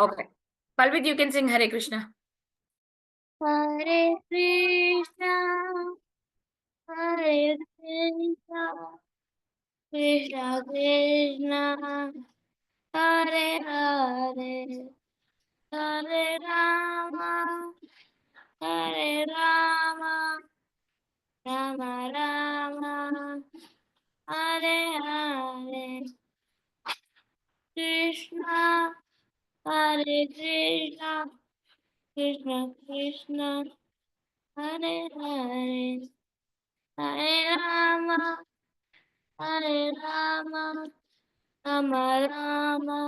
Okay. Parvati, you can sing Hare Krishna. Hare Krishna, Hare Krishna, Krishna Krishna, Hare Hare, Hare Rama, Hare Rama, Rama Rama, Hare Hare, Krishna, Hare Krishna, Krishna Krishna, Hare Hare, Hare Rama, Hare Rama, Rama Rama,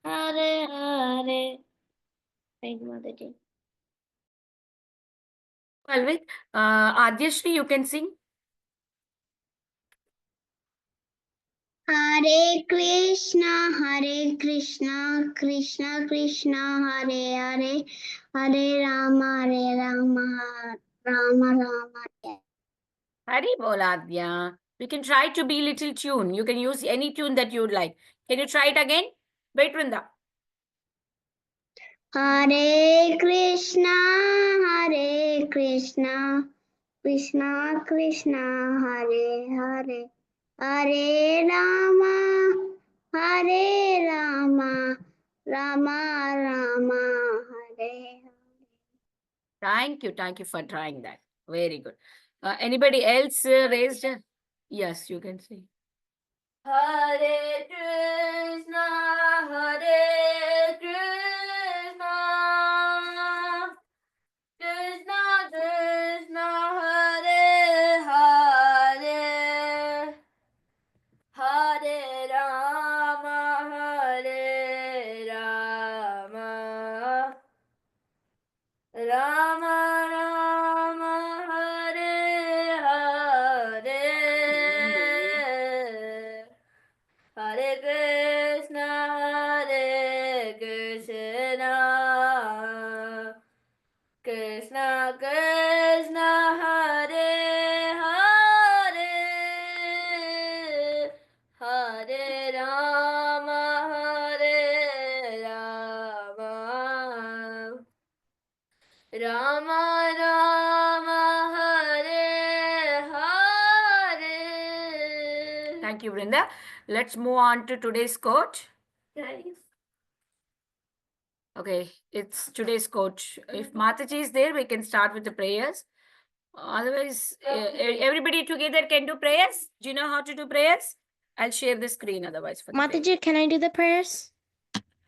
Hare Hare. Thank you, Mataji. Parvati, Adyashri, you can sing. Hare Krishna, Krishna Krishna, Hare Hare, Hare Rama, Rama Rama. Hari bol, Adya. You can try to be little tune. You can use any tune that you would like. Can you try it again? Wait, Vrinda. Hare Krishna, Krishna Krishna, Hare Hare, Hare Rama, Rama Rama, Hare. Thank you. Thank you for trying that. Very good. Anybody else raised? Yes, you can say. Hare Krishna, Hare Krishna, Krishna Krishna, Hare Hare, Hare Rama, Hare Rama, Rama Rama, Hare Hare. Hare Krishna, Hare Krishna, Krishna Krishna, Hare Hare, Hare Rama, Hare Rama, Rama Rama, Hare Hare. Thank you, Vrinda. Let's move on to today's quote. Okay, it's today's quote. If Mataji is there, we can start with the prayers. Otherwise, everybody together can do prayers. Do you know how to do prayers? I'll share the screen otherwise for the prayers. Mataji, can I do the prayers?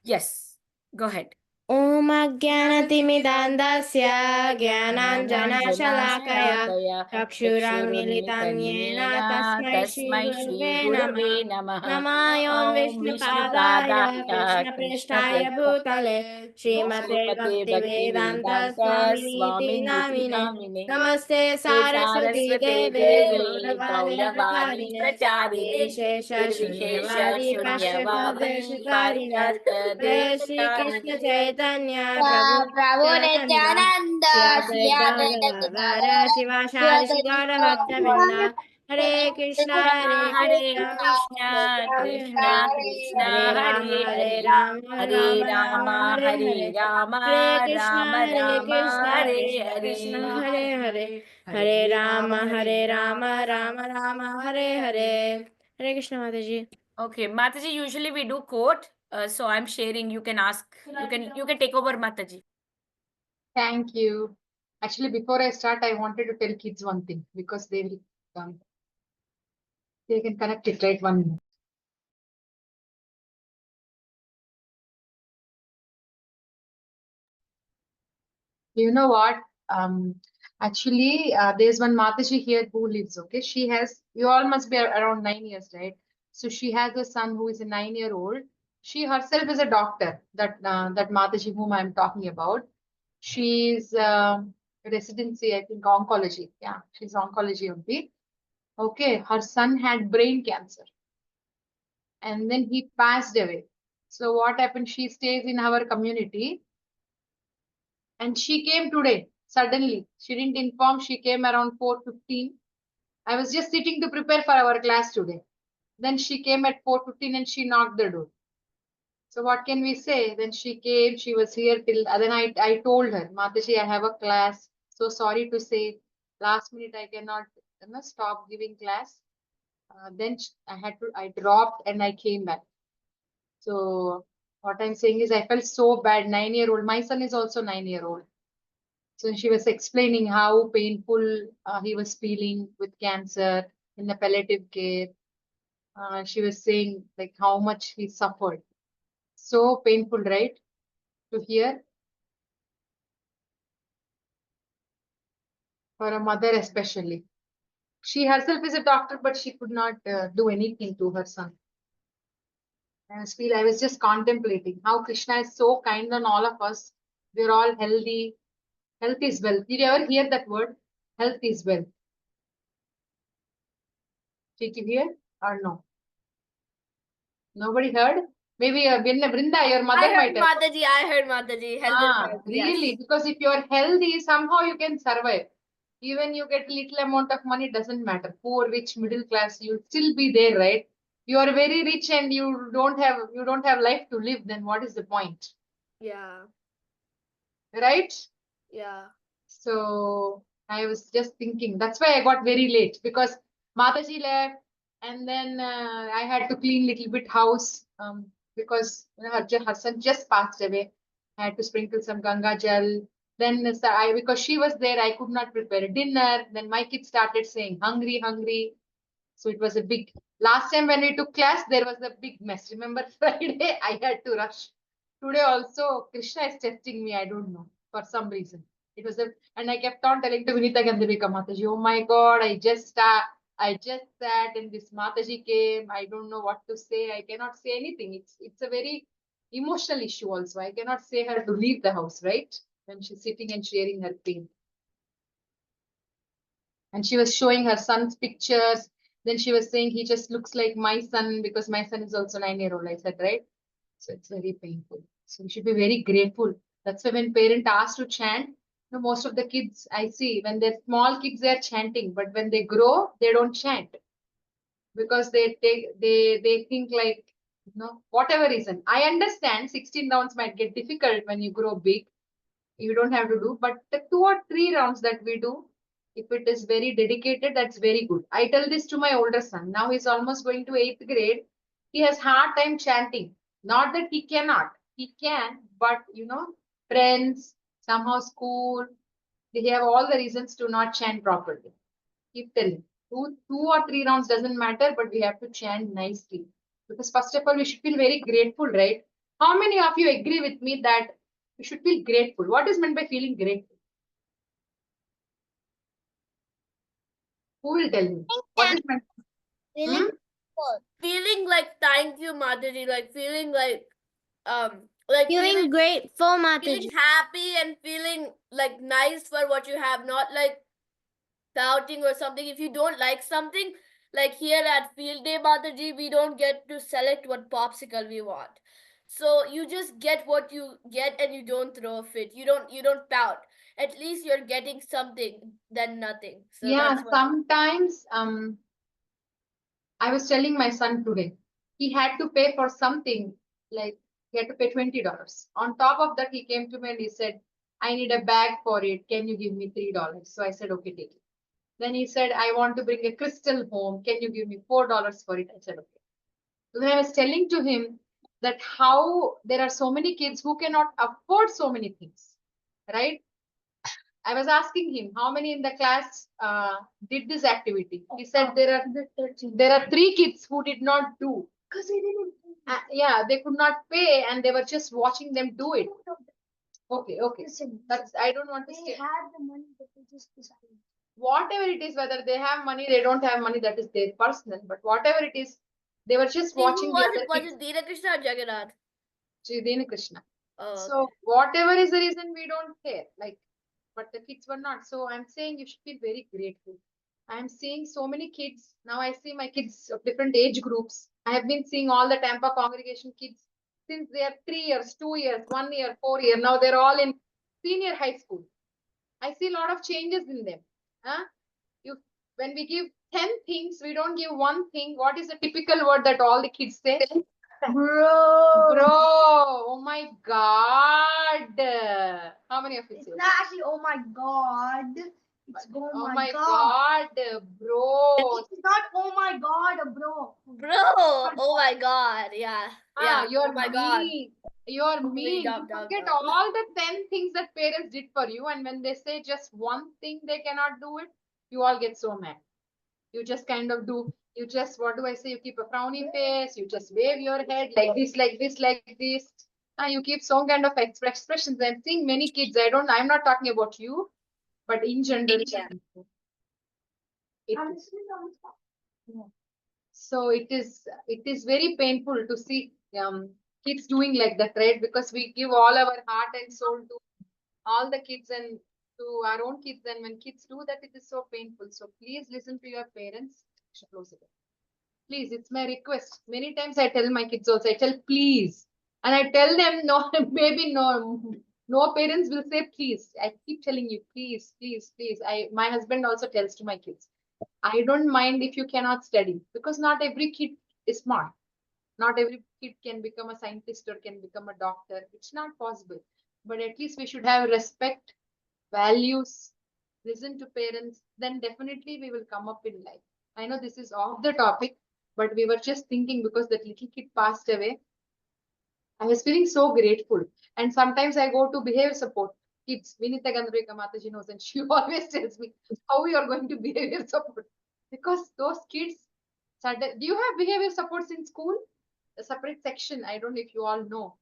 Yes, go ahead. Om Ajnanatimirandasya Jnananjanashalakaya Chakshuramilitam Yena Tasmai Shri Gurave Namah Namayom Vishnupadaya Krishna Prishtaya Bhutale Srimate Bhaktivedanta Swamini Namine Namaste Saraswati Deve Gauravani Pracharine Shesha Shunyavadi Pashtavadeshikarinat Jai Shri Krishna Chaitanya Prabhu Nityananda Shri Advaita Gadadhara Shivasari Shri Gaura Bhakta Hare Krishna Hare Krishna, Krishna Krishna, Hare Hare Hare, Rama Hare Rama Rama, Rama Hare Hare Hare Hare Rama, Krishna Rama Hare Rama, Krishna Hare Krishna Krishna Hare. Hare Hare Hare Rama Rama Rama Hare Hare Hare Krishna Mataji. Okay, Mataji, usually we do quote. So I'm sharing. You can ask. You can take over, Mataji. Thank you. Actually, before I start, I wanted to tell kids one thing because they will they can connect it right 1 minute. You know what? Actually, there's one Mataji here who lives. Okay, she has. You all must be around 9 years, right? So she has a son who is a 9-year-old. She herself is a doctor. That Mataji whom I'm talking about. She's residency, I think, oncology. Yeah, she's oncology only. Okay, her son had brain cancer, and then he passed away. So what happened? She stays in our community. And she came today, suddenly. She didn't inform, she came around 4:15. I was just sitting to prepare for our class today. Then she came at 4:15 and she knocked the door. So what can we say? Then she came, she was here till, then I told her, Mataji, I have a class. So sorry to say, last minute I cannot stop giving class. Then I dropped and I came back. So what I'm saying is I felt so bad. 9-year-old, my son is also 9-year-old. So she was explaining how painful he was feeling with cancer in the palliative care. She was saying like how much he suffered. So painful, right? To hear for a mother, especially. She herself is a doctor, but she could not do anything to her son. I was just contemplating how Krishna is so kind on all of us. We're all healthy. Health is wealth. Did you ever hear that word? Health is wealth. Did you hear or no? Nobody heard? Maybe Brinda, your mother I might heard have. Mataji. I heard Mataji. Health is wealth. Really? Yes. Because if you're healthy, somehow you can survive. Even you get little amount of money, doesn't matter. Poor, rich, middle class, you'll still be there, right? You are very rich and you don't have life to live, then what is the point? Yeah. Right? Yeah. So I was just thinking, that's why I got very late because Mataji left and then I had to clean little bit house because her son just passed away. I had to sprinkle some Ganga Jal. Then because she was there, I could not prepare dinner. Then my kids started saying, hungry, hungry. So it was a big, last time when we took class, there was a big mess. Remember Friday, I had to rush. Today also, Krishna is testing me. I don't know, for some reason. It was and I kept on telling to Vinita Gandhivika Mataji, oh my God, I just sat and this Mataji came. I don't know what to say. I cannot say anything. It's a very emotional issue also. I cannot say her to leave the house, right? When she's sitting and sharing her pain. And she was showing her son's pictures. Then she was saying he just looks like my son because my son is also 9-year-old. I said, right? So it's very painful. So we should be very grateful. That's why when parent asks to chant, most of the kids I see when they're small kids, they're chanting, but when they grow, they don't chant because they think like whatever reason. I understand 16 rounds might get difficult when you grow big, you don't have to do, but the 2 or 3 rounds that we do, if it is very dedicated, that's very good. I tell this to my older son. Now he's almost going to 8th grade. He has hard time chanting. Not that he cannot, he can, but friends, somehow school, they have all the reasons to not chant properly. Keep telling. Two or 3 rounds doesn't matter, but we have to chant nicely. Because first of all, we should feel very grateful, right? How many of you agree with me that we should feel grateful? What is meant by feeling grateful? Who will tell me? What is meant? Feeling, Hmm? feeling like thank you, Mataji. Like feeling like Feeling grateful, Mataji. feeling happy and feeling like nice for what you have, not like doubting or something. If you don't like something, like here at Field Day Mataji, we don't get to select what popsicle we want. So you just get what you get and you don't throw a fit. You don't pout. At least you're getting something than nothing. So Yeah, that's what. sometimes I was telling my son today, he had to pay for something, like he had to pay $20. On top of that, he came to me and he said, I need a bag for it. Can you give me $3? So I said, okay, take it. Then he said, I want to bring a crystal home. Can you give me $4 for it? I said, okay. So then I was telling to him that how there are so many kids who cannot afford so many things, right? I was asking him how many in the class did this activity. He said there are 3 kids who did not do. Because they didn't. Yeah, they could not pay and they were just watching them do it. Okay, okay. That's I don't want to say. They had the money, but they just decided. Whatever it is, whether they have money, they don't have money, that is their personal. But whatever it is, they were just See, who watching the was other it? Was kids. it Dina Krishna or Jagannath? Sridhini Krishna. Oh, So okay. whatever is the reason, we don't care. Like, but the kids were not. So I'm saying you should be very grateful. I'm seeing so many kids. Now I see my kids of different age groups. I have been seeing all the Tampa congregation kids since they are 3 years, 2 years, 1 year, 4 year. Now they're all in senior high school. I see a lot of changes in them. Huh? You when we give 10 things, we don't give one thing. What is the typical word that all the kids say? Bro, oh my God. How many of you It's say? not actually, oh my God. It's Oh my God, bro. It's not, oh my God, bro. Bro, oh my God. Yeah. Yeah. You're Oh my God. mean. You're Really mean. You dumb, dumb, forget dumb. all the 10 things that parents did for you, and when they say just one thing they cannot do it, you all get so mad. You just kind of do, you just, what do I say? You keep a frowny face, you just wave your head like this, like this, like this. You keep some kind of expressions. I'm seeing many kids. I'm not talking about you, but in general. It, so it is very painful to see kids doing like that, right? Because we give all our heart and soul to all the kids and to our own kids, and when kids do that, it is so painful. So please listen to your parents. Should close it. Please, it's my request. Many times I tell my kids also, I tell please. And I tell them no, maybe no parents will say please. I keep telling you, please, please, please. My husband also tells to my kids, I don't mind if you cannot study, because not every kid is smart. Not every kid can become a scientist or can become a doctor. It's not possible. But at least we should have respect, values, listen to parents. Then definitely we will come up in life. I know this is off the topic, but we were just thinking because that little kid passed away. I was feeling so grateful. And sometimes I go to behavior support kids. Vinita Gandharika Mataji knows, and she always tells me how we are going to behavior support. Because those kids, do you have behavior supports in school? A separate section. I don't know if you all know.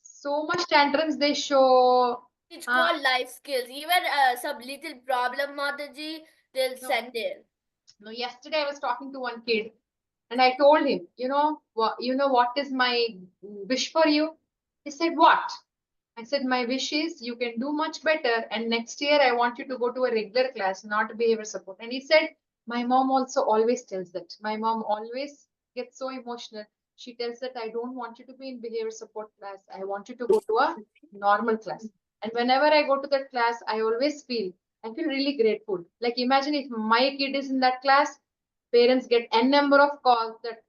So much tantrums they show. It's called life skills. Even some little problem, Mataji, they'll No. send in. No, yesterday I was talking to one kid and I told him, what is my wish for you? He said, what? I said, my wish is you can do much better. And next year, I want you to go to a regular class, not behavior support. And he said, my mom also always tells that. My mom always gets so emotional. She tells that I don't want you to be in behavior support class. I want you to go to a normal class. And whenever I go to that class, I feel really grateful. Like imagine if my kid is in that class, parents get n number of calls that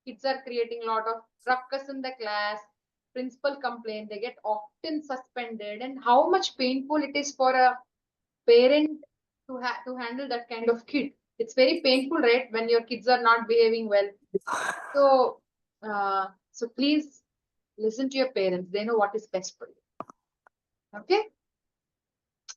kids are creating a lot of ruckus in the class, principal complaint, they get often suspended, and how much painful it is for a parent to handle that kind of kid. It's very painful, right, when your kids are not behaving well. So please listen to your parents. They know what is best for you. Okay.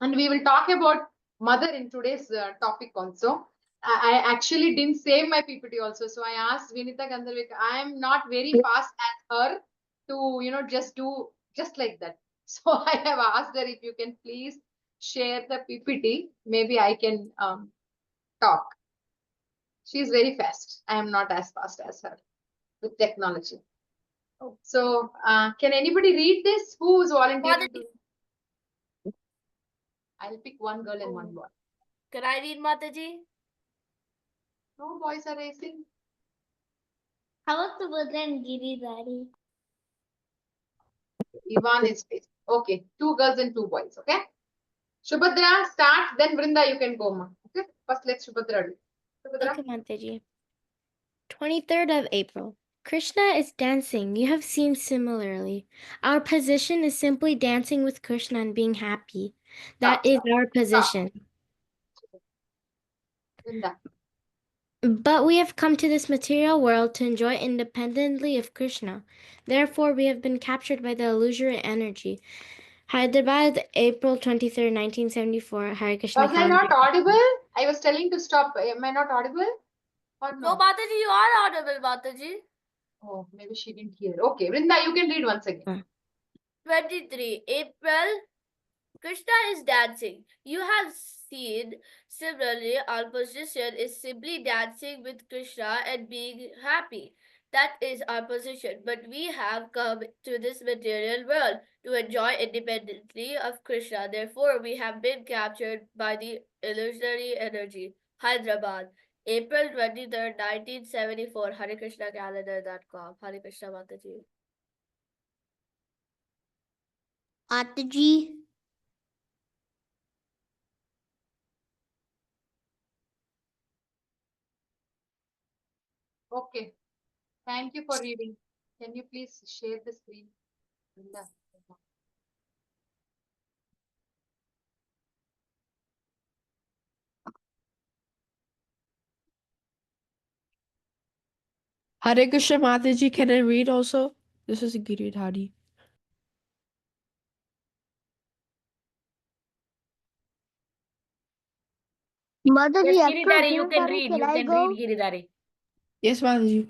And we will talk about mother in today's topic also. I actually didn't save my PPT also. So I asked Vinita Gandharvika, I am not very fast as her to, just do just like that. So I have asked her if you can please share the PPT. Maybe I can talk. She is very fast. I am not as fast as her with technology. So can anybody read this? Who is volunteering to? I'll pick one girl and one boy. Can I read, Mataji? No boys are racing. How about Subhadra and Giri Daddy? Ivan is racing. Okay, two girls and two boys. Okay. Shubhadra, start. Then Vrinda, you can go, ma. Okay. First, let's Shubhadra do. Shubhadra. Okay, Mataji. 23rd of April. Krishna is dancing. You have seen similarly. Our position is simply dancing with Krishna and being happy. That is our position. Vrinda. But we have come to this material world to enjoy independently of Krishna. Therefore, we have been captured by the illusory energy. Hyderabad, April 23rd, 1974. Hare Krishna. Was I not audible? I was telling to stop. Am I not audible? Or No, no? Mataji, you are audible, Mataji. Oh, maybe she didn't hear. Okay, Vrinda, you can read once again. 23 April. Krishna is dancing. You have seen. Similarly, our position is simply dancing with Krishna and being happy. That is our position. But we have come to this material world to enjoy independently of Krishna. Therefore, we have been captured by the illusionary energy. Hyderabad, April 23rd, 1974. HareKrishnaCalendar.com. Hare Krishna Mataji. Mataji. Okay. Thank you for reading. Can you please share the screen? Brinda. Hare Krishna Mataji, can I read also? This is Giridhari. Yes, Giridhari, you can read. You can read, Giridhari. Yes, Mataji.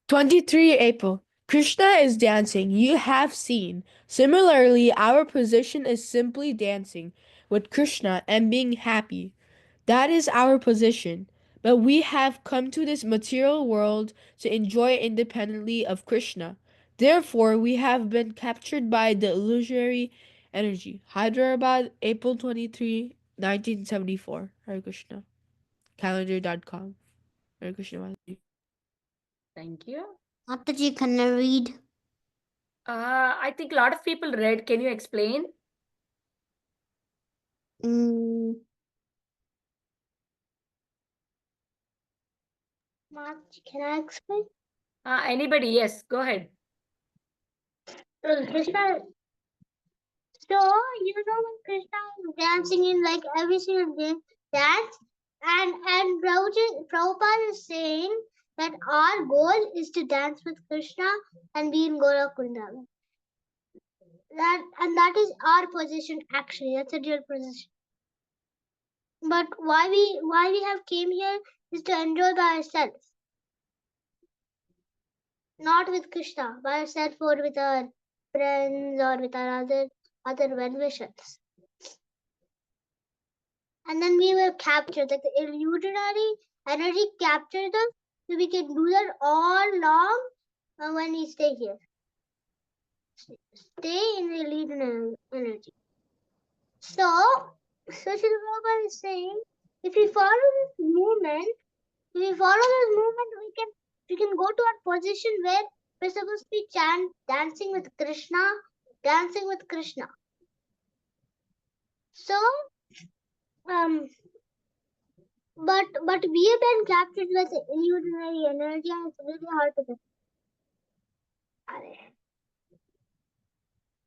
23 April. Krishna is dancing. You have seen. Similarly, our position is simply dancing with Krishna and being happy. That is our position. But we have come to this material world to enjoy independently of Krishna. Therefore, we have been captured by the illusory energy. Hyderabad, April 23, 1974. Hare Krishna. Calendar.com. Hare Krishna Mataji. Thank you. Mataji, can I read? I think a lot of people read. Can you explain? Mm. Mataji, can I explain? Anybody? Yes, go ahead. Krishna. So, when Krishna is dancing in like every single day, dance, and Prabhupada is saying that our goal is to dance with Krishna and be in Golok Vrindavan. That is our position actually. That's a real position. But why we have came here is to enjoy by ourselves, not with Krishna, by ourselves or with our friends or with our other well-wishers. And then we were captured, like the illusionary energy captured us, so we can do that all long when we stay here. Stay in the illusionary energy. So Srila Prabhupada is saying, if we follow this movement, we can go to our position where we're supposed to be dancing with Krishna. So but we have been captured with the illusionary energy, and it's really hard to get.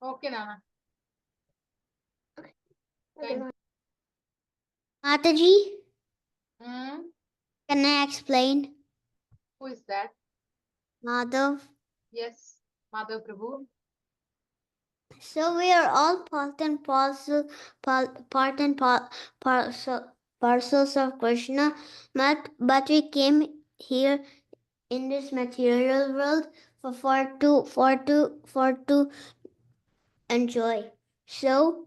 Okay, Nana. Okay. Mataji, Hmm? can I explain? Who is that? Madhav. Yes, Madhav Prabhu. So we are all part and parcels of Krishna, but we came here in this material world for to enjoy. So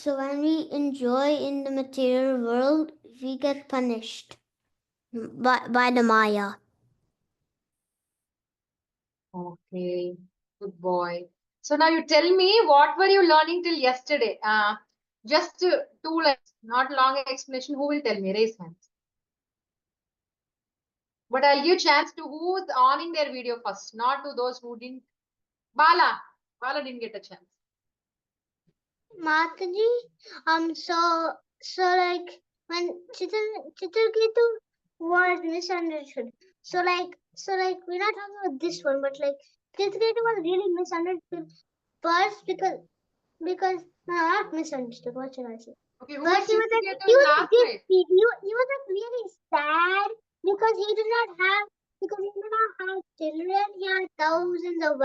when we enjoy in the material world, we get punished by the Maya. Okay, good boy. So now you tell me, what were you learning till yesterday? Just 2 lines, not long explanation. Who will tell me? Raise hands. But I'll give chance to who's on in their video first, not to those who didn't. Bala. Bala didn't get a chance. Mataji, so like when Citraketu was misunderstood. So like we're not talking about this one, but like Citraketu was really misunderstood first because no, not misunderstood. What should I say? Okay, who But was he was like Citraketu in last life? he was like really sad because he did not have children. He had thousands of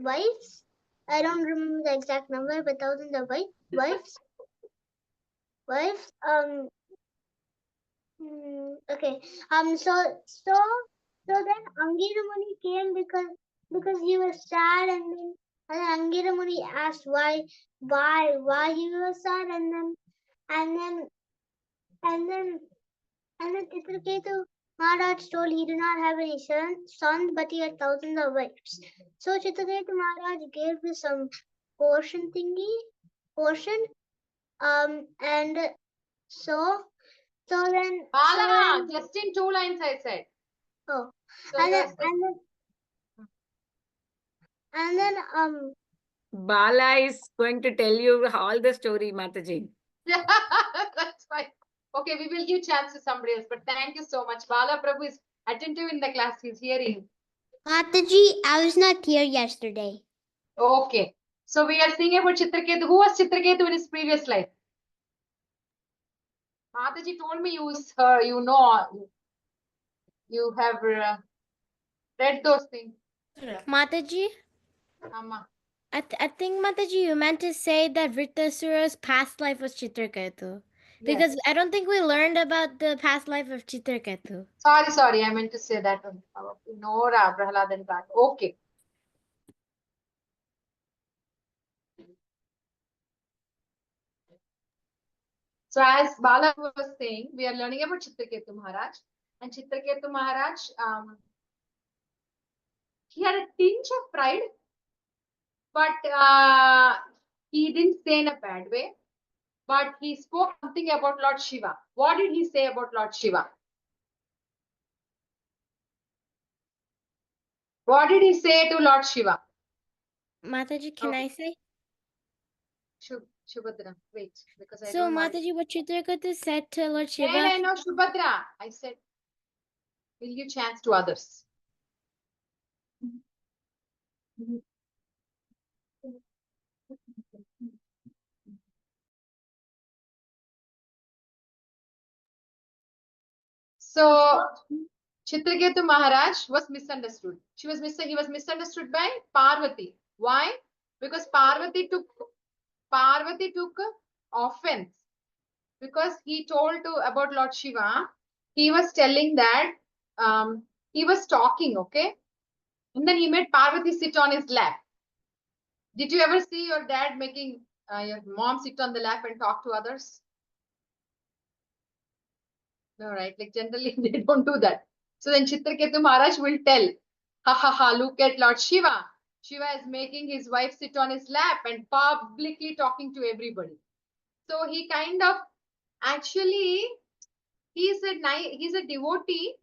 wives. I don't remember the exact number, but thousands of wives. Okay. So then Angira Muni came because he was sad, and then Angira Muni asked why he was sad, and then Citraketu Maharaj told he did not have any sons, but he had thousands of wives. So Citraketu Maharaj gave him some portion, and so then Bala, just in 2 lines I said. oh, So and you then and then Bala is going to tell you all the story, Mataji. That's fine. Okay, we will give chance to somebody else. But thank you so much. Bala Prabhu is attentive in the class. He's hearing. Mataji, I was not here yesterday. Okay. So we are seeing about Citraketu. Who was Citraketu in his previous life? Mataji told me you know, you have read those things. Mataji, Amma. I think Mataji, you meant to say that Vritasura's past life was Citraketu. Because I don't think we learned about the past life of Citraketu. Sorry. I meant to say that one. Nora, Prahlad and Rag. Okay. So as Bala was saying, we are learning about Citraketu Maharaj. And Citraketu Maharaj, he had a tinge of pride, but he didn't say in a bad way. But he spoke something about Lord Shiva. What did he say about Lord Shiva? What did he say to Lord Shiva? Mataji, can I say? Shubhadra, wait, because I So, don't know. Mataji, what Chitraketu said to Lord Shiva? No, Shubhadra. I said, will give chance to others. So, Chitraketu Maharaj was misunderstood. He was misunderstood by Parvati. Why? Because Parvati took offense because he told about Lord Shiva. He was telling that he was talking, okay, and then he made Parvati sit on his lap. Did you ever see your dad making your mom sit on the lap and talk to others? No, right? Like generally they don't do that. So then Chitraketu Maharaj will tell, ha ha ha, look at Lord Shiva. Shiva is making his wife sit on his lap and publicly talking to everybody. So he kind of actually he's a devotee,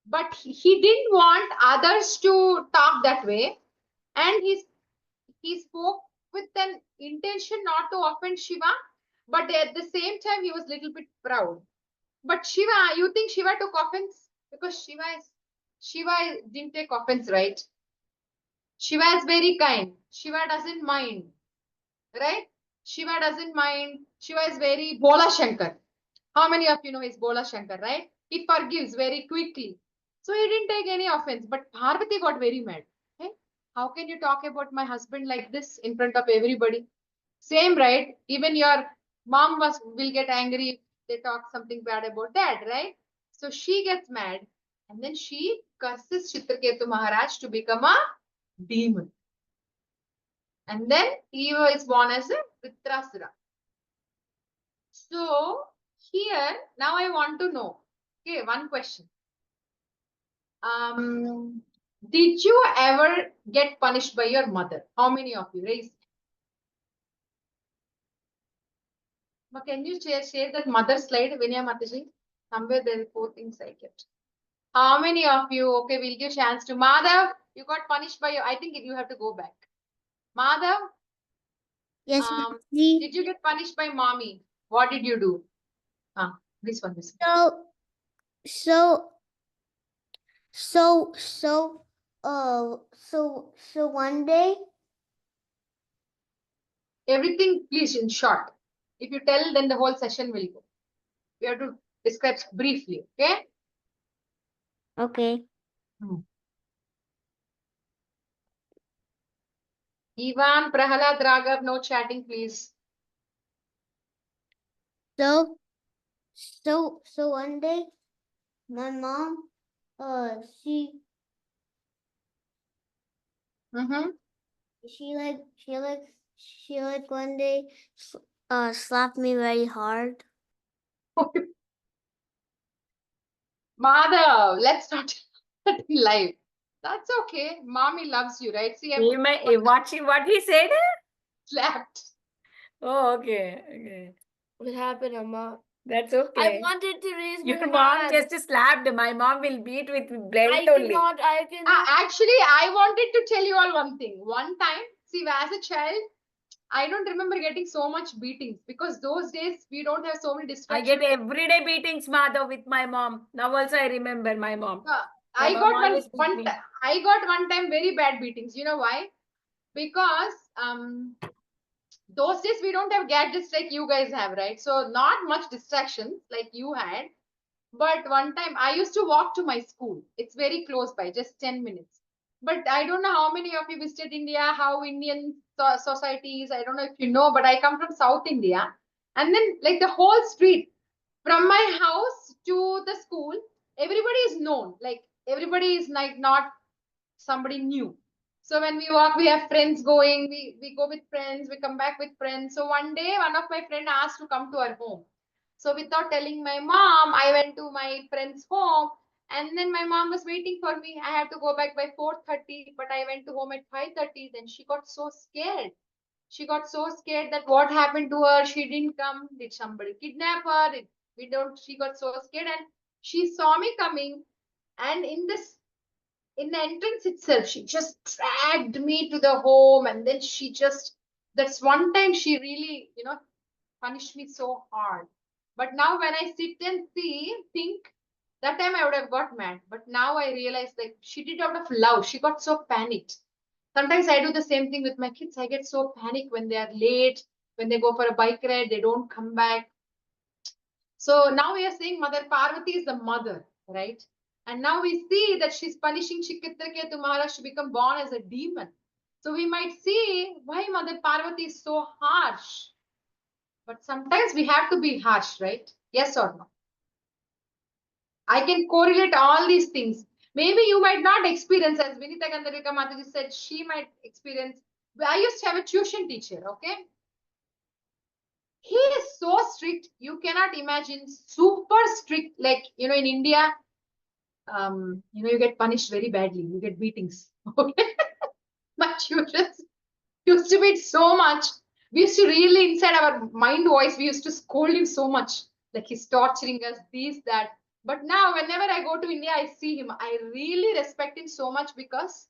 but he didn't want others to talk that way, and he spoke with an intention not to offend Shiva, but at the same time he was a little bit proud. But Shiva, you think Shiva took offense? Because Shiva didn't take offense, right? Shiva is very kind. Shiva doesn't mind, right? Shiva doesn't mind. Shiva is very Bola Shankar. How many of you know he's Bola Shankar, right? He forgives very quickly. So he didn't take any offense. But Parvati got very mad. Hey, how can you talk about my husband like this in front of everybody? Same, right? Even your mom will get angry if they talk something bad about dad, right? So she gets mad and then she curses Chitraketu Maharaj to become a demon. And then he was born as a Vritrasura. So here, now I want to know, okay, one question. Did you ever get punished by your mother? How many of you? Raise. But can you share that mother slide, Vinaya Mataji? Somewhere there are 4 things I kept. How many of you? Okay, we'll give chance to Madhav. You got punished by your. I think you have to go back. Madhav, Yes, did you get punished by mommy? What did you do? This one. So one day. Everything, please, in short. If you tell, then the whole session will go. We have to describe briefly, okay? Okay. Ivan, Prahalad, Raghav, no chatting, please. So one day, my mom, she one day, slapped me very hard. Madhav, let's not live. That's okay. Mommy loves you, right? See, I'm What he said? slapped. Oh, okay. What happened, Amma? That's I okay. wanted to raise Your my mom hand. just slapped. My mom will beat with belt I only. cannot. Actually, I wanted to tell you all one thing. One time, see, as a child, I don't remember getting so much beatings because those days we don't have so many I distractions. get everyday beatings, Madhav, with my mom. Now also I remember my mom. My I mom got always beat me. I got one time very bad beatings. You know why? Because those days we don't have gadgets like you guys have, right? So not much distractions like you had. But one time I used to walk to my school. It's very close by, just 10 minutes. But I don't know how many of you visited India, how Indian society is. I don't know if you know, but I come from South India. And then, like, the whole street from my house to the school, everybody is known. Like, everybody is like not somebody new. So when we walk, we have friends going, we go with friends, we come back with friends. So one day, one of my friend asked to come to our home. So without telling my mom, I went to my friend's home, and then my mom was waiting for me. I had to go back by 4:30, but I went to home at 5:30. Then she got so scared. She got so scared that what happened to her? She didn't come. Did somebody kidnap her? We don't. She got so scared, and she saw me coming, and in the entrance itself, she just dragged me to the home, and then she just, that's one time she really, punished me so hard. But now when I sit and think, that time I would have got mad. But now I realize, like, she did out of love. She got so panicked. Sometimes I do the same thing with my kids. I get so panicked when they are late, when they go for a bike ride, they don't come back. So now we are saying Mother Parvati is the mother, right? And now we see that she's punishing Citraketu Maharaj to become born as a demon. So we might see why Mother Parvati is so harsh. But sometimes we have to be harsh, right? Yes or no? I can correlate all these things. Maybe you might not experience, as Vinita Gandharvika Mataji said, she might experience. I used to have a tuition teacher, okay? He is so strict, you cannot imagine, super strict. Like, in India, you get punished very badly. You get beatings. Okay. My tutors used to beat so much. We used to really, inside our mind voice, we used to scold him so much. Like, he's torturing us, this, that. But now, whenever I go to India, I see him. I really respect him so much because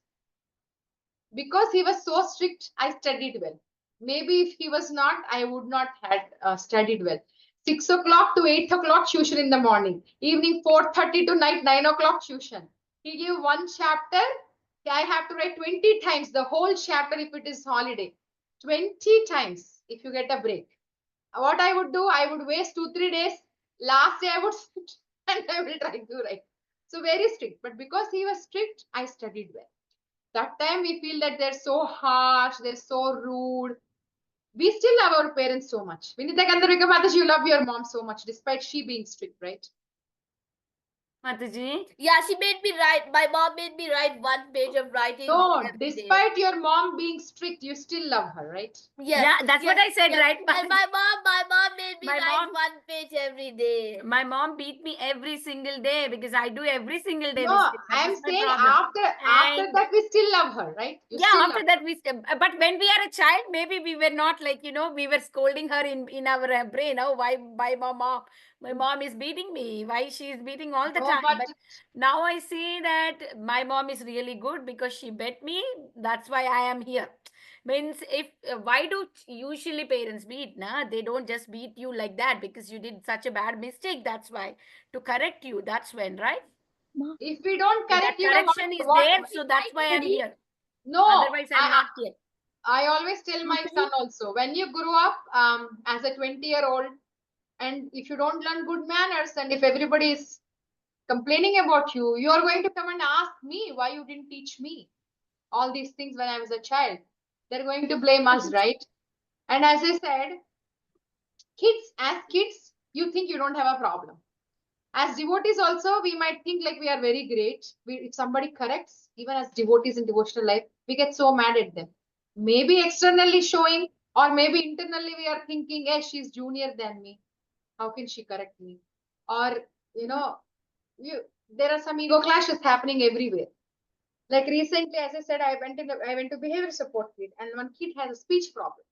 he was so strict. I studied well. Maybe if he was not, I would not have studied well. 6 o'clock to 8 o'clock tuition in the morning. Evening 4:30 to night 9 o'clock tuition. He gave one chapter. I have to write 20 times the whole chapter if it is holiday. 20 times if you get a break. What I would do, I would waste 2-3 days. Last day I would sit and I will try to write. So very strict. But because he was strict, I studied well. That time we feel that they're so harsh, they're so rude. We still love our parents so much. Vinita Gandharvika Mataji, you love your mom so much, despite she being strict, right? Mataji? Yeah, she made me write. My mom made me write one page of writing No, every day. despite your mom being strict, you still love her, right? Yes. Yeah, that's what I said, right? And my mom made me My write mom- one page every day. My mom beat me every single day because I do every single day No, mistake. That I'm was my saying problem. after And- that we still love her, right? You Yeah, still after love that but when we are a child, maybe we were not like, we were scolding her in our brain. Oh, why my mom is beating me? Why she is beating all the No, time? but But now I see that my mom is really good because she bet me. That's why I am here. Means if why do usually parents beat? Nah, they don't just beat you like that because you did such a bad mistake. That's why to correct you. That's when, right? if we don't That correct, correction is there, so that's why I'm here. No, Otherwise, I'm not here. I always tell my son also, when you grow up as a 20-year-old, and if you don't learn good manners, and if everybody is complaining about you, you are going to come and ask me why you didn't teach me all these things when I was a child. They're going to blame us, right? And as I said, as kids, you think you don't have a problem. As devotees also, we might think like we are very great. If somebody corrects, even as devotees in devotional life, we get so mad at them. Maybe externally showing, or maybe internally we are thinking, hey, she's junior than me. How can she correct me? Or, there are some ego clashes happening everywhere. Like recently, as I said, I went to behavior support kid, and one kid has a speech problem.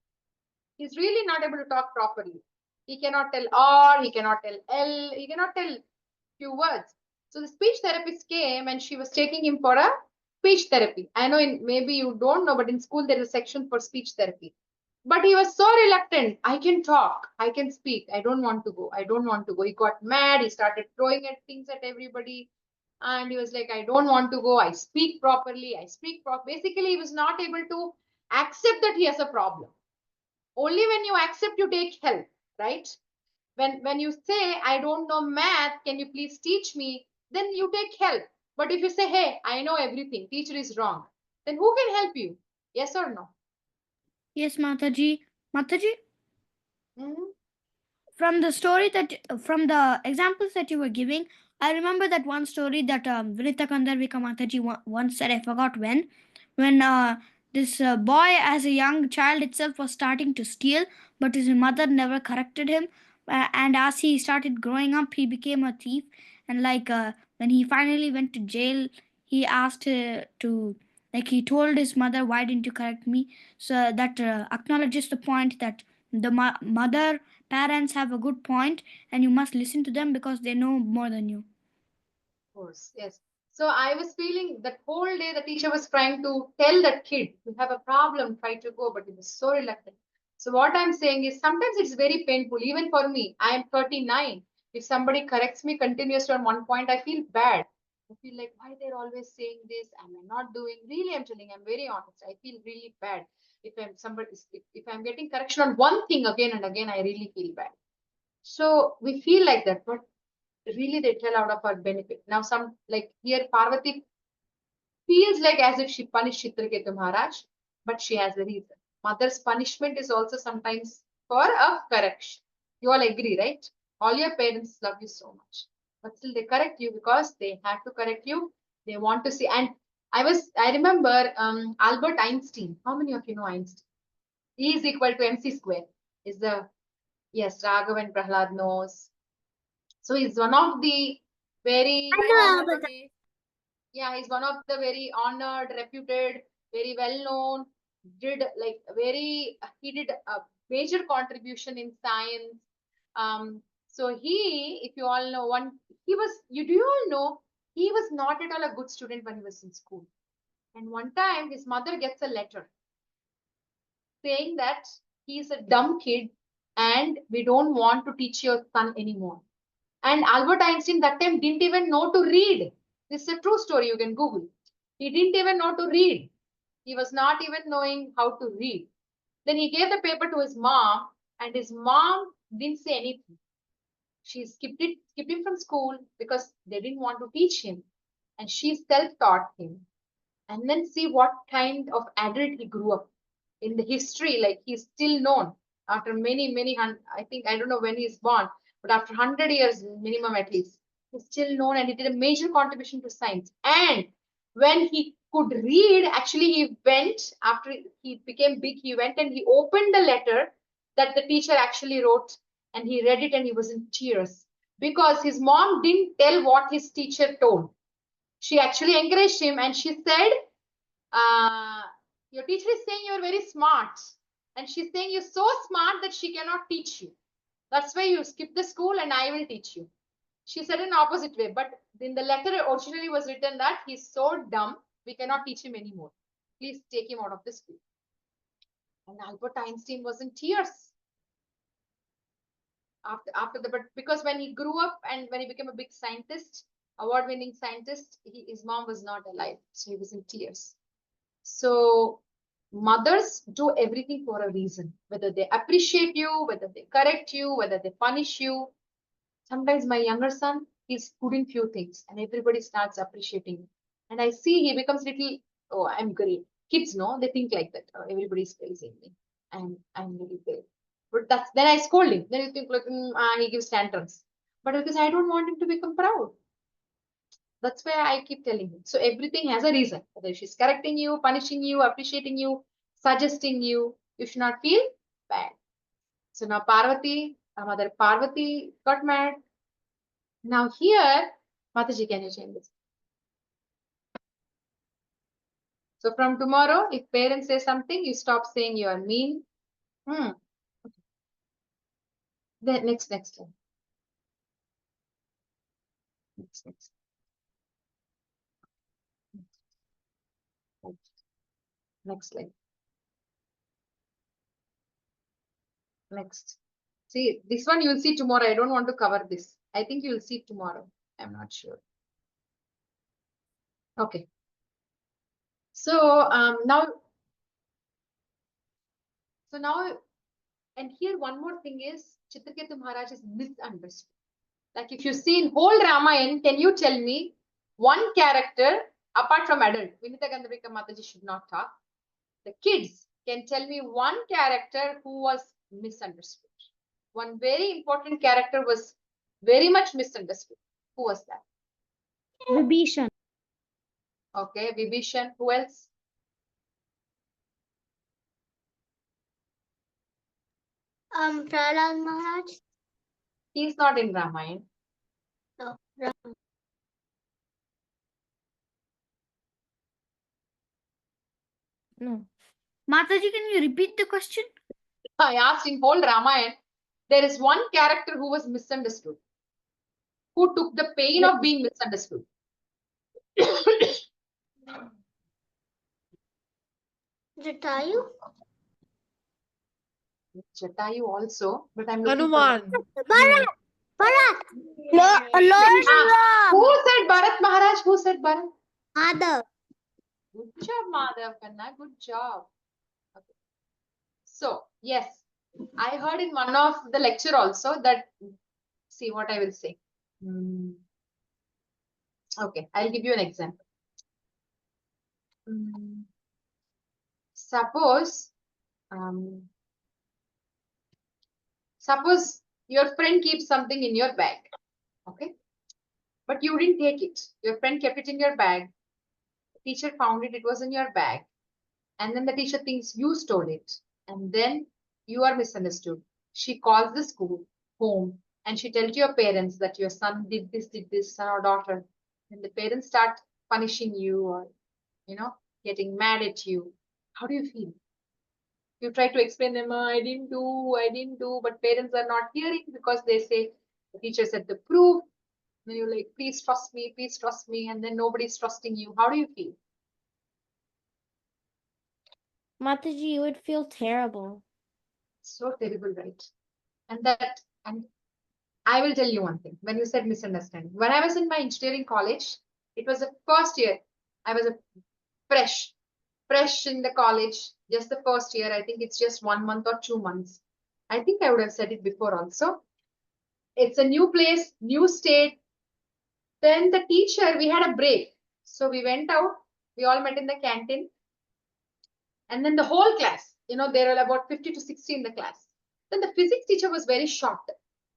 He's really not able to talk properly. He cannot tell R, he cannot tell L, he cannot tell few words. So the speech therapist came and she was taking him for a speech therapy. I know maybe you don't know, but in school there is a section for speech therapy. But he was so reluctant. I can talk, I can speak. I don't want to go. I don't want to go. He got mad. He started throwing at things at everybody. And he was like, I don't want to go. I speak properly. I speak Basically, he was not able to accept that he has a problem. Only when you accept, you take help, right? When you say, I don't know math, can you please teach me? Then you take help. But if you say, hey, I know everything, teacher is wrong, then who can help you? Yes or no? Yes, Mataji. Mataji, Mhm. from the story from the examples that you were giving, I remember that one story that Vinita Kandarvika Mataji once said. I forgot when this boy, as a young child itself, was starting to steal, but his mother never corrected him. And as he started growing up, he became a thief. And when he finally went to jail, he asked to like he told his mother, "Why didn't you correct me?" So that acknowledges the point that the mother parents have a good point, and you must listen to them because they know more than you. Of course, yes. So I was feeling that whole day the teacher was trying to tell that kid, you have a problem, try to go, but he was so reluctant. So what I'm saying is sometimes it's very painful, even for me. I am 39. If somebody corrects me continuously on one point, I feel bad. I feel like, why they're always saying this? Am I not doing? Really, I'm telling, I'm very honest. I feel really bad. If I'm getting correction on one thing again and again, I really feel bad. So we feel like that, but really they tell out of our benefit. Now, some like here, Parvati feels like as if she punished Citraketu Maharaj, but she has a reason. Mother's punishment is also sometimes for a correction. You all agree, right? All your parents love you so much, but still they correct you because they have to correct you. They want to see. And I remember Albert Einstein. How many of you know Einstein? E is equal to MC square. Is the yes, Raghav and Prahlad knows. So he's one of the very yeah, he's one of the very honored, reputed, very well known, did like very he did a major contribution in science. So if you all know, he was you do you all know he was not at all a good student when he was in school. And one time his mother gets a letter saying that he's a dumb kid and we don't want to teach your son anymore. And Albert Einstein that time didn't even know to read. This is a true story, you can Google. He didn't even know to read. He was not even knowing how to read. Then he gave the paper to his mom, and his mom didn't say anything. She skipped him from school because they didn't want to teach him. And she self-taught him. And then see what kind of adult he grew up in the history. Like he's still known after many, I think, I don't know when he's born, but after 100 years minimum at least, he's still known and he did a major contribution to science. And when he could read, actually, he went after he became big, he went and he opened the letter that the teacher actually wrote and he read it and he was in tears because his mom didn't tell what his teacher told. She actually encouraged him and she said, your teacher is saying you're very smart. And she's saying you're so smart that she cannot teach you. That's why you skip the school and I will teach you. She said in opposite way, but in the letter originally was written that he's so dumb, we cannot teach him anymore. Please take him out of the school. And Albert Einstein was in tears but because when he grew up and when he became a big scientist, award-winning scientist, his mom was not alive, so he was in tears. So mothers do everything for a reason, whether they appreciate you, whether they correct you, whether they punish you. Sometimes my younger son, he's good in few things and everybody starts appreciating him. And I see he becomes little, oh, I'm great. Kids know, they think like that. Oh, everybody's praising me. And I'm really great. But then I scold him. Then you think like, he gives tantrums. But because I don't want him to become proud. That's why I keep telling him. So everything has a reason. Whether she's correcting you, punishing you, appreciating you, suggesting you should not feel bad. So now Parvati, our mother Parvati got mad. Now here, Mataji, can you change this? So from tomorrow, if parents say something, you stop saying you are mean. Okay. Then next time. Next. Next slide. Next. See, this one you will see tomorrow. I don't want to cover this. I think you will see tomorrow. I'm not sure. Okay. So now, and here one more thing is Citraketu Maharaj is misunderstood. Like if you see in whole Ramayana, can you tell me one character apart from adult? Vinita Gandharika Mataji should not talk. The kids can tell me one character who was misunderstood. One very important character was very much misunderstood. Who was that? Vibhishan. Okay, Vibhishan. Who else? Prahlad Maharaj. He's not in Ramayana. No. No. Mataji, can you repeat the question? I asked in whole Ramayana, there is one character who was misunderstood. Who took the pain of being misunderstood? Jatayu. Jatayu also, but I'm looking Hanuman. for Bharat. Bharat. Lord who said Bharat Maharaj? Who said Bharat? Madhav. Good job, Madhav Kanna. Good job. Okay. So, yes, I heard in one of the lecture also that, see what I will say. Okay, I'll give you an example. Suppose your friend keeps something in your bag, okay? But you didn't take it. Your friend kept it in your bag. The teacher found it, it was in your bag. And then the teacher thinks you stole it. And then you are misunderstood. She calls the school home and she tells your parents that your son did this, son or daughter. And the parents start punishing you or, getting mad at you. How do you feel? You try to explain them, I didn't do, but parents are not hearing because they say the teacher said the proof. Then you're like, please trust me, and then nobody's trusting you. How do you feel? Mataji, you would feel terrible. So terrible, right? And I will tell you one thing. When you said misunderstanding, when I was in my engineering college, it was the first year. I was a fresh in the college, just the first year. I think it's just 1 month or 2 months. I think I would have said it before also. It's a new place, new state. Then the teacher, we had a break. So we went out, we all met in the canteen. And then the whole class, there were about 50 to 60 in the class. Then the physics teacher was very short.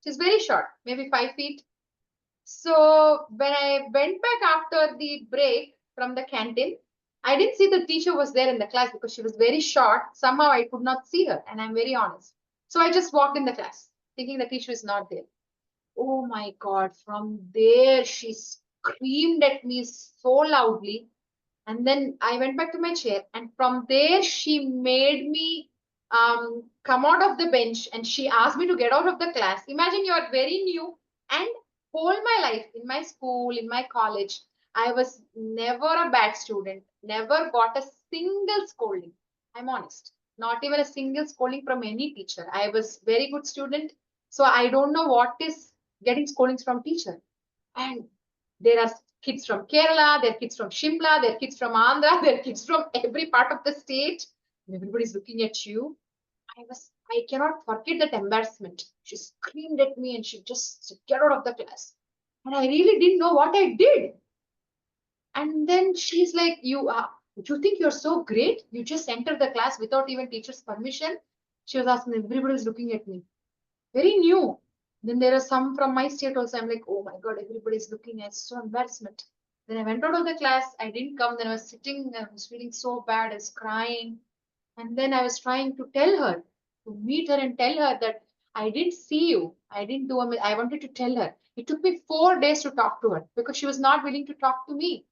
She's very short, maybe 5 feet. So when I went back after the break from the canteen, I didn't see the teacher was there in the class because she was very short. Somehow I could not see her, and I'm very honest. So I just walked in the class, thinking the teacher is not there. Oh my God, from there she screamed at me so loudly. And then I went back to my chair, and from there she made me come out of the bench, and she asked me to get out of the class. Imagine you are very new, and whole my life in my school, in my college, I was never a bad student, never got a single scolding. I'm honest, not even a single scolding from any teacher. I was very good student, so I don't know what is getting scoldings from teacher. And there are kids from Kerala, there are kids from Shimla, there are kids from Andhra, there are kids from every part of the state. Everybody's looking at you. I cannot forget that embarrassment. She screamed at me and she just said, get out of the class. And I really didn't know what I did. And then she's like, you think you're so great? You just entered the class without even teacher's permission? She was asking, everybody's looking at me. Very new. Then there are some from my state also. I'm like, oh my God, everybody's looking at so embarrassment. Then I went out of the class. I didn't come. Then I was sitting. I was feeling so bad. I was crying. And then I was trying to tell her, to meet her and tell her that I didn't see you. I didn't do I wanted to tell her. It took me 4 days to talk to her because she was not willing to talk to me.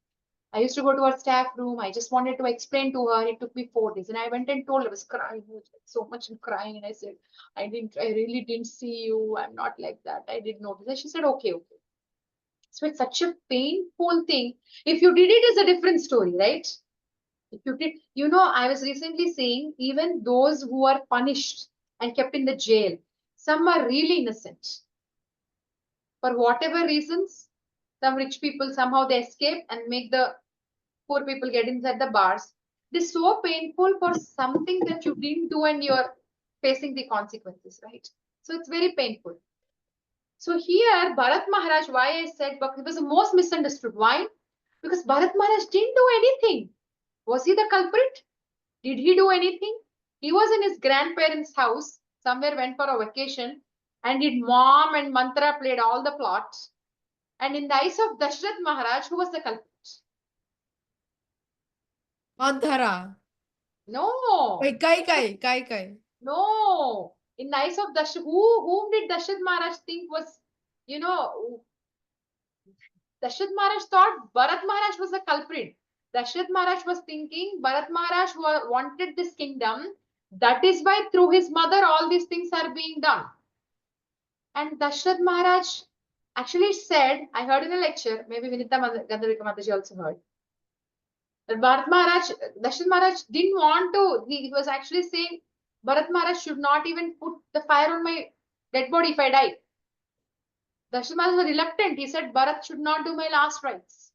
I used to go to her staff room. I just wanted to explain to her. It took me 4 days. And I went and told her, I was crying so much and crying. And I said, I really didn't see you. I'm not like that. I didn't notice. And she said, okay. So it's such a painful thing. If you did it, it's a different story, right? If you did, I was recently saying, even those who are punished, and kept in the jail. Some are really innocent. For whatever reasons, some rich people somehow they escape and make the poor people get inside the bars. It is so painful for something that you didn't do and you're facing the consequences, right? So it's very painful. So here, Bharat Maharaj, why I said he was the most misunderstood. Why? Because Bharat Maharaj didn't do anything. Was he the culprit? Did he do anything? He was in his grandparents' house, somewhere went for a vacation, and did mom and mantra played all the plots. And in the eyes of Dashrath Maharaj, who was the culprit? Manthara. No. Wait, Kai. No. In the eyes of Dashrath, whom did Dashrath Maharaj think was, Dashrath Maharaj thought Bharat Maharaj was the culprit. Dashrath Maharaj was thinking Bharat Maharaj wanted this kingdom. That is why through his mother all these things are being done. And Dashrath Maharaj actually said, I heard in a lecture, maybe Vinita Gandharvika Mataji also heard, that Bharat Maharaj, Dashrath Maharaj didn't want to, he was actually saying, Bharat Maharaj should not even put the fire on my dead body if I die. Dashrath Maharaj was reluctant. He said, Bharat should not do my last rites.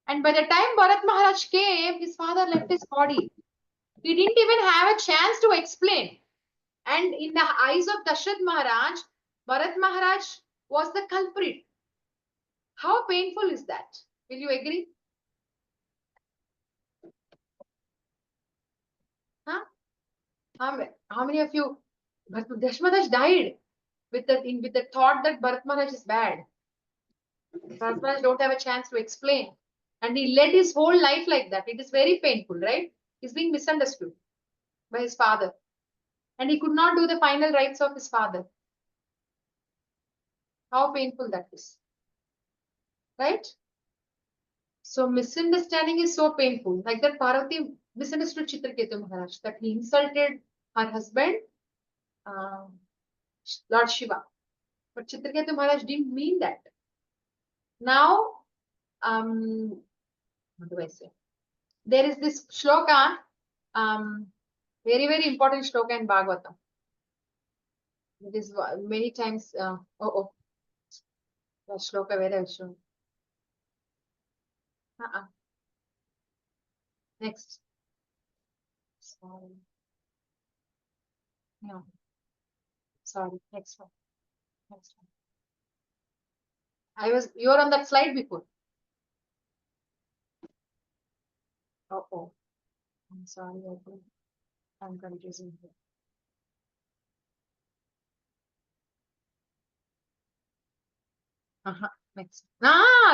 And by the time Bharat Maharaj came, his father left his body. He didn't even have a chance to explain. And in the eyes of Dashrath Maharaj, Bharat Maharaj was the culprit. How painful is that? Will you agree? Huh? How many of you? Dashrath Maharaj died with the thought that Bharat Maharaj is bad. Bharat Maharaj don't have a chance to explain. And he led his whole life like that. It is very painful, right? He's being misunderstood by his father. And he could not do the final rites of his father. How painful that is. Right? So misunderstanding is so painful. Like that Parvati misunderstood Citraketu Maharaj, that he insulted her husband, Lord Shiva. But Citraketu Maharaj didn't mean that. Now, what do I say? There is this shloka, very, very important shloka in Bhagavatam. It is many times, the shloka where I shown. Next. Sorry. No. Sorry. Next one. Next one. You were on that slide before. I'm sorry. I'm confusing here. Next.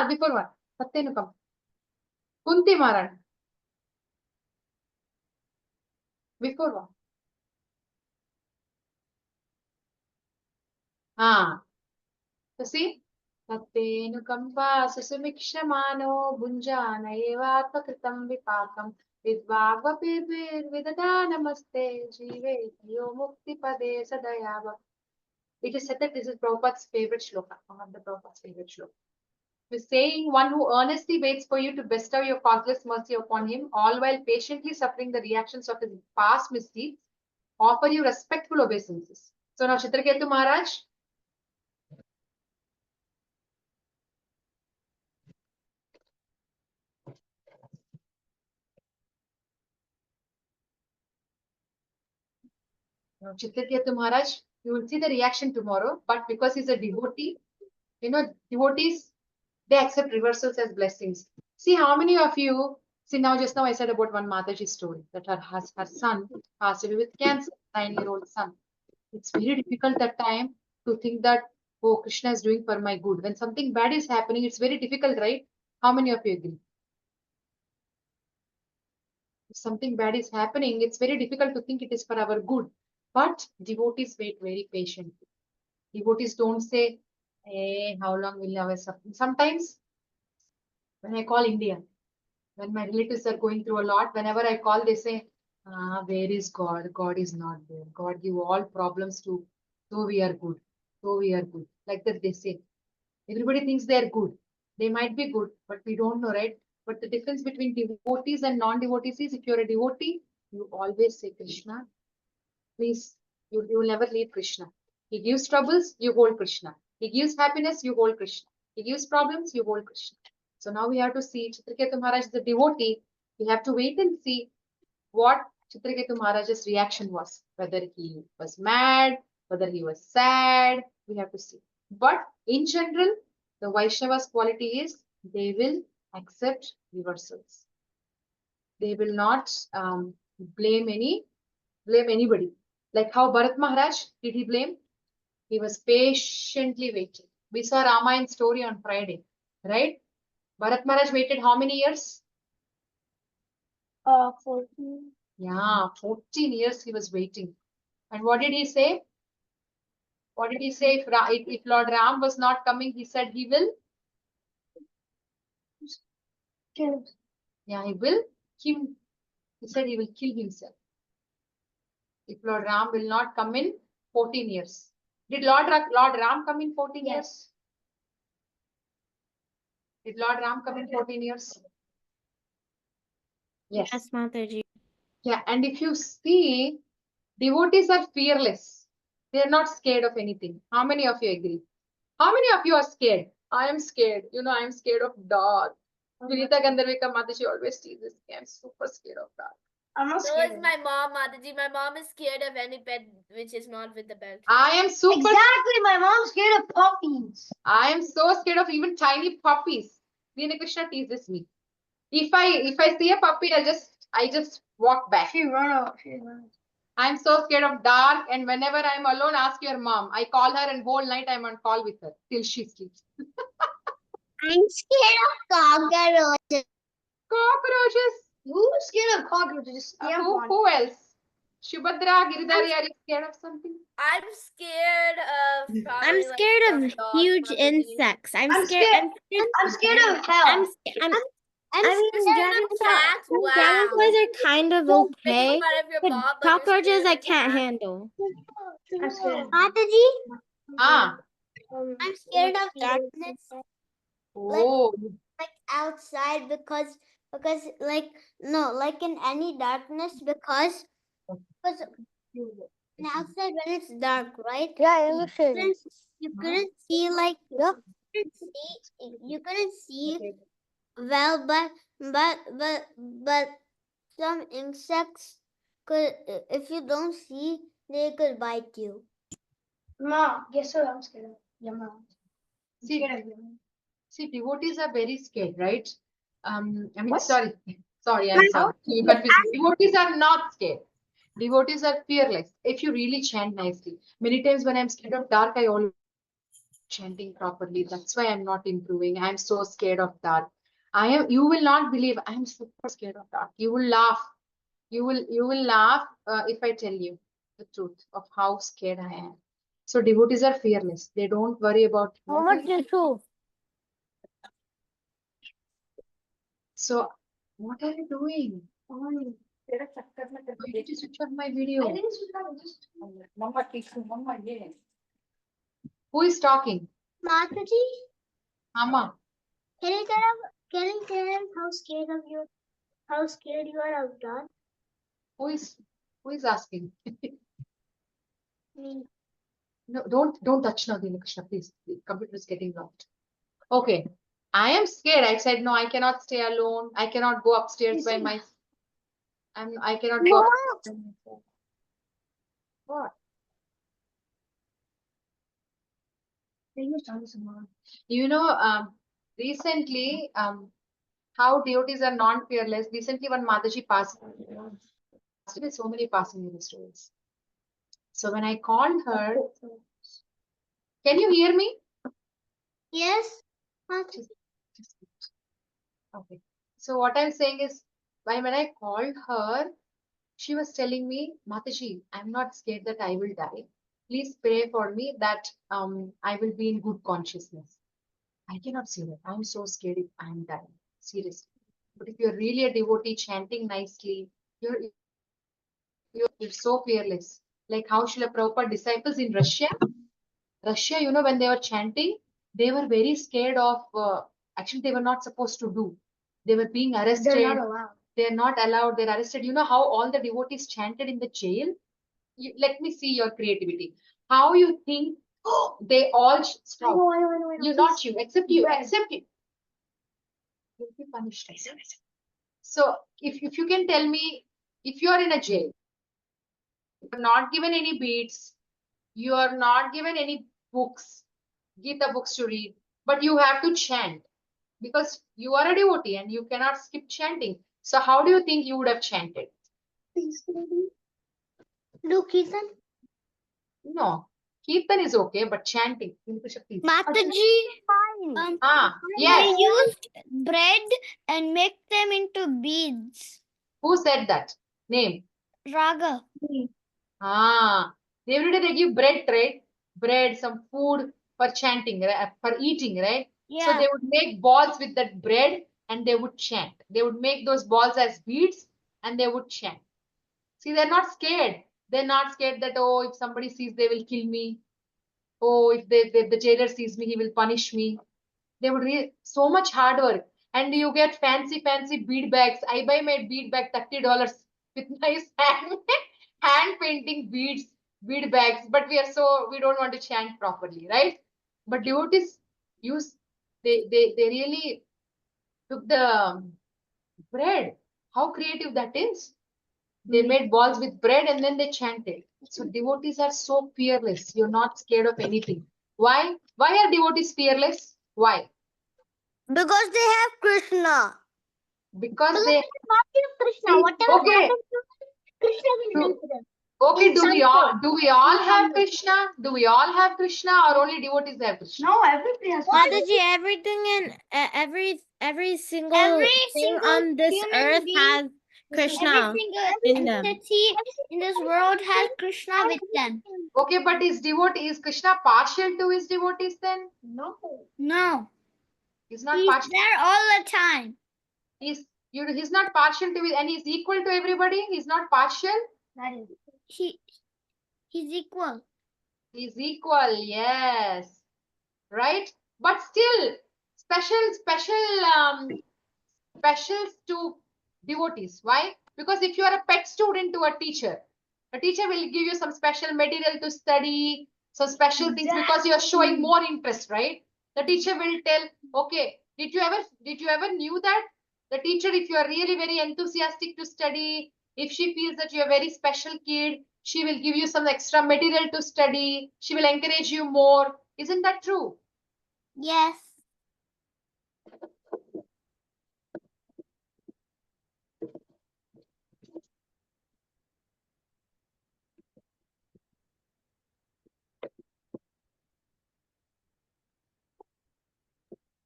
Before one. Pattenukam. Kunti Maran. Before one. So see? Pattenukampa susumikshmano bunjana evatmakritam vipakam vidvagvapibir vidada namaste jive yo mukti pade sadayava. It is said that this is Prabhupada's favorite shloka, one of the Prabhupada's favorite shloka. He's saying, one who earnestly waits for you to bestow your causeless mercy upon him, all while patiently suffering the reactions of his past misdeeds, offer you respectful obeisances. So now Citraketu Maharaj, Citraketu Maharaj, you will see the reaction tomorrow, but because he's a devotee, devotees, they accept reversals as blessings. See how many of you, just now I said about one Mataji story, that her son passed away with cancer, 9-year-old son. It's very difficult that time to think that, oh, Krishna is doing for my good. When something bad is happening, it's very difficult, right? How many of you agree? If something bad is happening, it's very difficult to think it is for our good. But devotees wait very patiently. Devotees don't say, hey, how long will our suffering? Sometimes, when I call India, when my relatives are going through a lot, whenever I call, they say, where is God? God is not there. God give all problems to, though we are good. Though we are good. Like that they say. Everybody thinks they are good. They might be good, but we don't know, right? But the difference between devotees and non-devotees is, if you're a devotee, you always say, Krishna, please You will never leave Krishna. He gives troubles, you hold Krishna. He gives happiness, you hold Krishna. He gives problems, you hold Krishna. So now we have to see Citraketu Maharaj is a devotee. We have to wait and see what Citraketu Maharaj's reaction was. Whether he was mad, whether he was sad, we have to see. But in general, the Vaishnava's quality is they will accept reversals. They will not blame anybody. Like how Bharat Maharaj, did he blame? He was patiently waiting. We saw Ramayan story on Friday, right? Bharat Maharaj waited how many years? 14. Yeah, 14 years he was waiting. And what did he say? What did he say? If Lord Ram was not coming, he said he will. Kill. Yeah, he will kill. He said he will kill himself. If Lord Ram will not come in 14 years. Did Lord Ram come in 14 years? Did Lord Ram come in 14 years? Yes. Yes, Mataji. Yeah, and if you see, devotees are fearless. They are not scared of anything. How many of you agree? How many of you are scared? I am scared. I am scared of dark. Vinita Gandharvika Mataji always teases me. I'm super scared of dark. I'm not So scared. is my mom, Mataji. My mom is scared of any pet which is not with the belt. I am super. Exactly, my mom's scared of puppies. I am so scared of even tiny puppies. Vina Krishna teases me. If I see a puppy, I just walk back. She run off. I'm so scared of dark, and whenever I'm alone, ask your mom. I call her, and whole night I'm on call with her till she sleeps. I'm scared of cockroaches. Cockroaches. Who's scared of cockroaches? Who else? Shubhadra, Giridhari, are you scared of something? I'm scared of. I'm probably, like, scared some of dogs, huge Mataji. insects. I'm I'm scared. I'm scared of hell. I mean, scared of cats? Wow. dragonflies are kind of Making okay, fun of your but mom, but you're cockroaches scared I of can't cats. handle. I'm scared. Mataji, Ah. I'm scared of darkness, Oh. like outside because like no, like in any darkness because in outside when it's dark, right? Yeah, You couldn't see like you couldn't see well, but some insects could if you don't see they could bite you. Mom, guess what I'm scared of? Your mom. See, devotees are very scared, right? I mean, What? sorry, I'm sorry. You confused me. Devotees are not scared. Devotees are fearless. If you really chant nicely. Many times when I'm scared of dark, I always chanting properly. That's why I'm not improving. I'm so scared of dark. You will not believe I'm super scared of dark. You will laugh. You will laugh if I tell you the truth of how scared I am. So devotees are fearless. They don't worry about How much is true? So what are you doing? Why did you switch off my video? I didn't switch off, just Who is talking? Mataji, Mama. can you tell him how scared you are of dark? Who is asking? Me. No, don't touch now, Dina Krishna, please. The computer is getting locked. Okay. I am scared. I said no, I cannot stay alone. I cannot go upstairs by myself. I cannot go upstairs by myself. What? Recently, how devotees are non-fearless. Recently, one Mataji passed. There's so many passing in the stories. So when I called her, can you hear me? Yes. Okay. So what I'm saying is, when I called her, she was telling me, Mataji, I'm not scared that I will die. Please pray for me that I will be in good consciousness. I cannot say that. I'm so scared if I'm dying. Seriously. But if you're really a devotee chanting nicely, you're so fearless. Like how Srila Prabhupada disciples in Russia, when they were chanting, they were very scared of, actually, they were not supposed to do. They were being arrested. They're not allowed. They're not allowed. They're arrested. You know how all the devotees chanted in the jail? let me see your creativity. How you think they all stop? You, not you, except you, except you. You'll be punished. I said. So if you can tell me, if you are in a jail, you're not given any beads, you are not given any books, Gita books to read, but you have to chant because you are a devotee and you cannot skip chanting. So how do you think you would have chanted? Do Kirtan? No, Kirtan is okay, but chanting. Mataji, they Yes. used bread and make them into beads. Who said that? Name. Raga. Every day they give bread, right? Bread, some food for chanting, right? For eating, right? So Yeah. they would make balls with that bread and they would chant. They would make those balls as beads and they would chant. See, they're not scared. They're not scared that, oh, if somebody sees, they will kill me. Oh, if the jailer sees me, he will punish me. They would read so much hard work. And you get fancy bead bags. I buy my bead bag $30 with nice hand painting bead bags. But we don't want to chant properly, right? But devotees use they really took the bread. How creative that is. They made balls with bread and then they chanted. So devotees are so fearless. You're not scared of anything. Why? Why are devotees fearless? Why? Because they have Krishna. Because they Krishna. See, Whatever okay. happens to them, Krishna will do to them. Okay, In do some we all way. have Krishna? Do we all have Krishna or only devotees have Krishna? No, everybody has. Mataji, everything and every single Every thing single on this human earth being, has Krishna every single in them. entity in this world has Krishna with them. Okay, but is Krishna partial to his devotees then? No. He's not He's partial. there all the time. He's not partial to and he's equal to everybody. He's not partial. He's equal. He's equal, yes. Right? But still, specials to devotees. Why? Because if you are a pet student to a teacher will give you some special material to study, some special things because you are showing more interest, right? The teacher will tell, okay, did you ever knew that? The teacher, if you are really very enthusiastic to study, if she feels that you're a very special kid, she will give you some extra material to study. She will encourage you more. Isn't that true? Yes.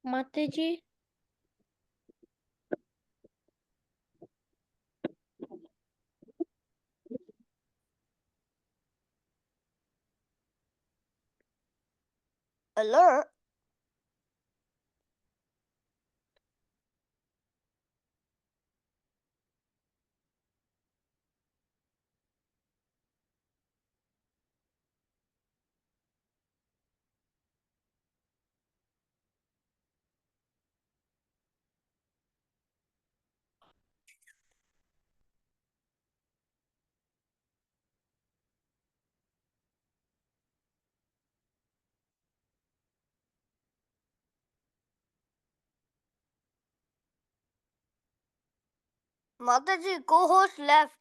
Mataji, Alert. Mataji, co-host left.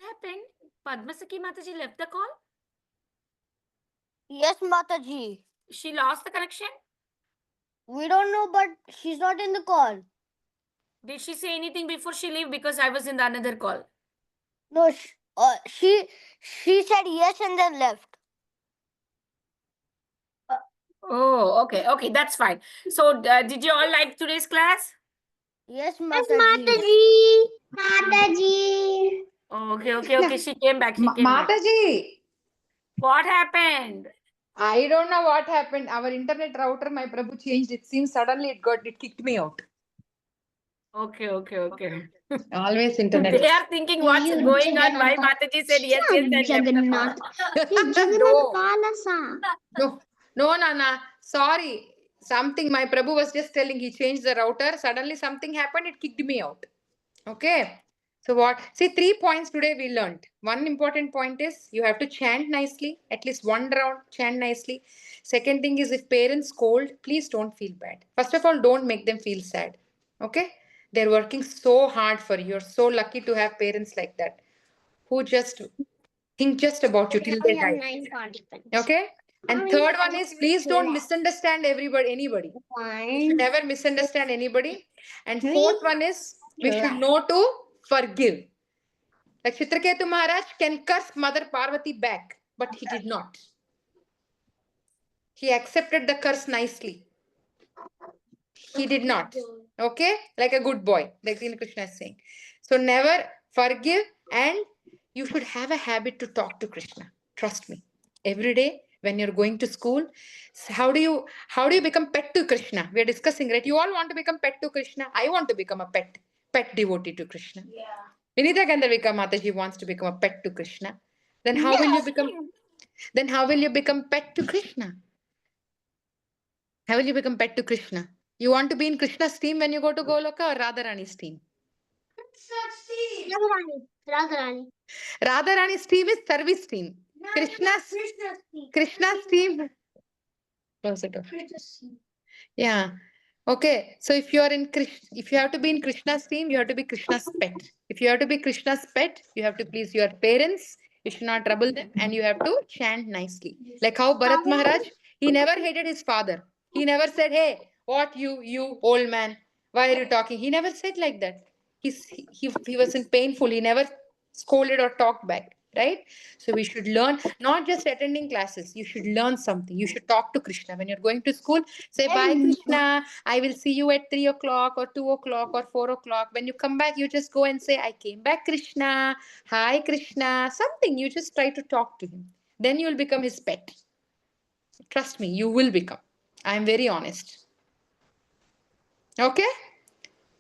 What happened? Padma Sakhi Mataji left the call? Yes, Mataji. She lost the connection? We don't know, but she's not in the call. Did she say anything before she leave? Because I was in the another call. No, she said yes and then left. Oh, okay, that's fine. So, did you all like today's class? Yes, Mataji. Mataji. Okay. She came back. Mataji, What happened? I don't know what happened. Our internet router, my Prabhu changed. It seems suddenly it kicked me out. Okay, okay, okay. Always internet. They are thinking what's You going on, why Jagannatha. Mataji said yes, yes, and left the Jagannath. call. You Jagannath Kalasa. No, Nana. Sorry. Something my Prabhu was just telling. He changed the router. Suddenly something happened. It kicked me out. Okay. So what? See, 3 points today we learned. One important point is you have to chant nicely. At least one round, chant nicely. Second thing is if parents scold, please don't feel bad. First of all, don't make them feel sad. Okay? They're working so hard for you. You're so lucky to have parents like that who just think just about you till they We have die. 9 participants. Okay? And third one is please don't misunderstand anybody. You should never misunderstand anybody. And fourth one is we should know to forgive. Like Citraketu Maharaj can curse Mother Parvati back, but he did not. He accepted the curse nicely. He did not. Okay? Like a good boy, like Krishna is saying. So never forgive, and you should have a habit to talk to Krishna. Trust me. Every day when you're going to school, how do you become pet to Krishna? We are discussing, right? You all want to become pet to Krishna. I want to become a pet devotee to Krishna. Yeah. Vinita Gandharvika Mataji wants to become a pet to Krishna. Then how will you become pet to Krishna? How will you become pet to Krishna? You want to be in Krishna's team when you go to Goloka or Radharani's team? Radharani. Radharani's team is service team. Krishna's team. Close it off. Yeah. Okay. So if you are in if you have to be in Krishna's team, you have to be Krishna's pet. If you have to be Krishna's pet, you have to please your parents. You should not trouble them, and you have to chant nicely. Like how Bharat Maharaj, he never hated his father. He never said, "Hey, what you old man? Why are you talking?" He never said like that. He wasn't painful. He never scolded or talked back. Right? So we should learn, not just attending classes. You should learn something. You should talk to Krishna when you're going to school. Say, "Bye, Krishna. I will see you at 3 o'clock or 2 o'clock or 4 o'clock." When you come back, you just go and say, "I came back, Krishna. Hi, Krishna." Something. You just try to talk to him. Then you will become his pet. Trust me, you will become. I am very honest. Okay?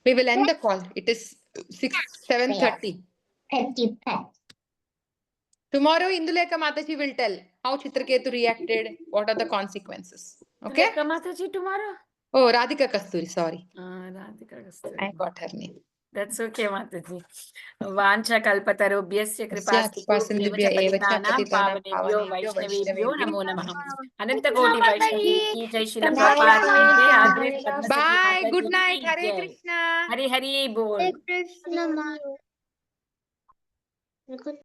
We will end the call. It is 7:30. Petty pet. Tomorrow, Induleka Mataji will tell how Citraketu reacted, what are the consequences. Okay? Induleka Mataji tomorrow? Oh, Radhika Kasturi, sorry. Radhika Kasturi. I got her name. That's okay, Mataji. Vancha kalpatarubhyasya Kripasindhubhya kripasindhubhyeva eva cha patitanam patitanam pavanebhyo pavanebhyo vaishnavebhyo vaishnavebhyo namo namo namah. namah. Ananta koti Vaishnavi ki jai, Srila Bye, Prabhupada ki jai, bye. Agnes Padma Sakhi Bye. Good Mataji night. ki Hare jai. Krishna. Hari Hari bol. Krishna.